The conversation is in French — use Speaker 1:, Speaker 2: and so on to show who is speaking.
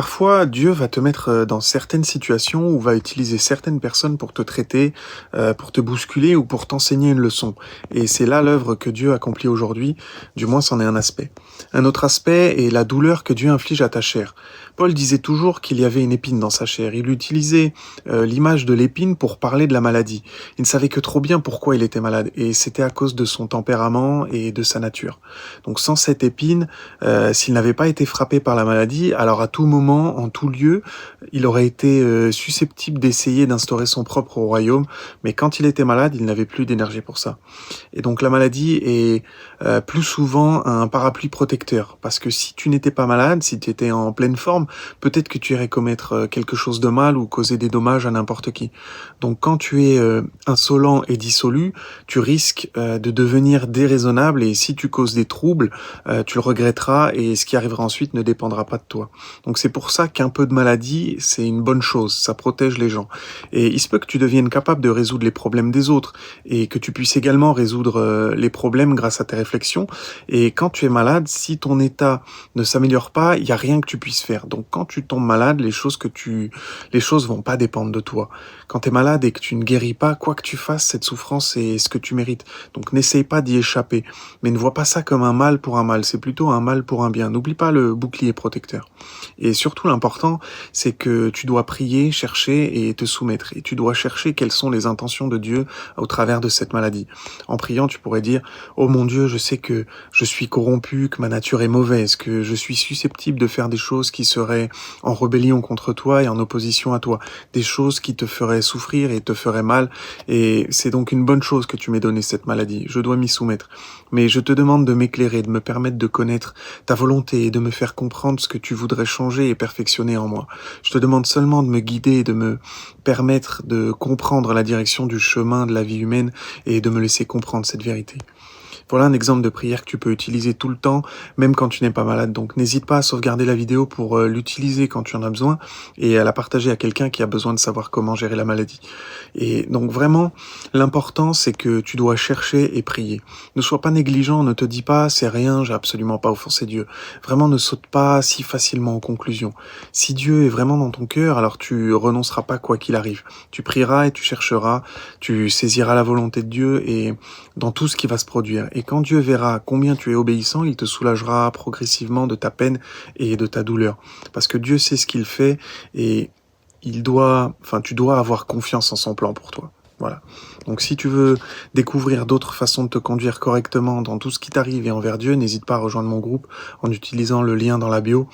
Speaker 1: Parfois, Dieu va te mettre dans certaines situations ou va utiliser certaines personnes pour te traiter, pour te bousculer ou pour t'enseigner une leçon. Et c'est là l'œuvre que Dieu accomplit aujourd'hui, du moins c'en est un aspect. Un autre aspect est la douleur que Dieu inflige à ta chair. Paul disait toujours qu'il y avait une épine dans sa chair. Il utilisait l'image de l'épine pour parler de la maladie. Il ne savait que trop bien pourquoi il était malade, et c'était à cause de son tempérament et de sa nature. Donc sans cette épine, s'il n'avait pas été frappé par la maladie, alors à tout moment, en tout lieu, il aurait été susceptible d'essayer d'instaurer son propre royaume, mais quand il était malade, il n'avait plus d'énergie pour ça. Et donc la maladie est plus souvent un parapluie protecteur, parce que si tu n'étais pas malade, si tu étais en pleine forme, peut-être que tu irais commettre quelque chose de mal ou causer des dommages à n'importe qui. Donc quand tu es insolent et dissolu, tu risques de devenir déraisonnable, et si tu causes des troubles, tu le regretteras, et ce qui arrivera ensuite ne dépendra pas de toi. Donc c'est pour ça qu'un peu de maladie, c'est une bonne chose, ça protège les gens. Et il se peut que tu deviennes capable de résoudre les problèmes des autres, et que tu puisses également résoudre les problèmes grâce à tes réflexions. Et quand tu es malade, si ton état ne s'améliore pas, il n'y a rien que tu puisses faire. Donc quand tu tombes malade, les choses vont pas dépendre de toi. Quand tu es malade et que tu ne guéris pas, quoi que tu fasses, cette souffrance est ce que tu mérites. Donc n'essaye pas d'y échapper, mais ne vois pas ça comme un mal pour un mal, c'est plutôt un mal pour un bien. N'oublie pas le bouclier protecteur. Et surtout l'important, c'est que tu dois prier, chercher et te soumettre. Et tu dois chercher quelles sont les intentions de Dieu au travers de cette maladie. En priant, tu pourrais dire: oh mon Dieu, je sais que je suis corrompu, que ma nature est mauvaise, que je suis susceptible de faire des choses qui seraient en rébellion contre toi et en opposition à toi, des choses qui te feraient souffrir et te feraient mal, et c'est donc une bonne chose que tu m'aies donné cette maladie, je dois m'y soumettre. Mais je te demande de m'éclairer, de me permettre de connaître ta volonté et de me faire comprendre ce que tu voudrais changer et perfectionner en moi. Je te demande seulement de me guider et de me permettre de comprendre la direction du chemin de la vie humaine et de me laisser comprendre cette vérité. Voilà un exemple de prière que tu peux utiliser tout le temps, même quand tu n'es pas malade. Donc n'hésite pas à sauvegarder la vidéo pour l'utiliser quand tu en as besoin et à la partager à quelqu'un qui a besoin de savoir comment gérer la maladie. Et donc vraiment, l'important c'est que tu dois chercher et prier. Ne sois pas négligent, ne te dis pas c'est rien, j'ai absolument pas offensé Dieu. Vraiment ne saute pas si facilement aux conclusions. Si Dieu est vraiment dans ton cœur, alors tu renonceras pas quoi qu'il arrive. Tu prieras et tu chercheras, tu saisiras la volonté de Dieu et dans tout ce qui va se produire. Et quand Dieu verra combien tu es obéissant, il te soulagera progressivement de ta peine et de ta douleur. Parce que Dieu sait ce qu'il fait et tu dois avoir confiance en son plan pour toi. Voilà. Donc si tu veux découvrir d'autres façons de te conduire correctement dans tout ce qui t'arrive et envers Dieu, n'hésite pas à rejoindre mon groupe en utilisant le lien dans la bio.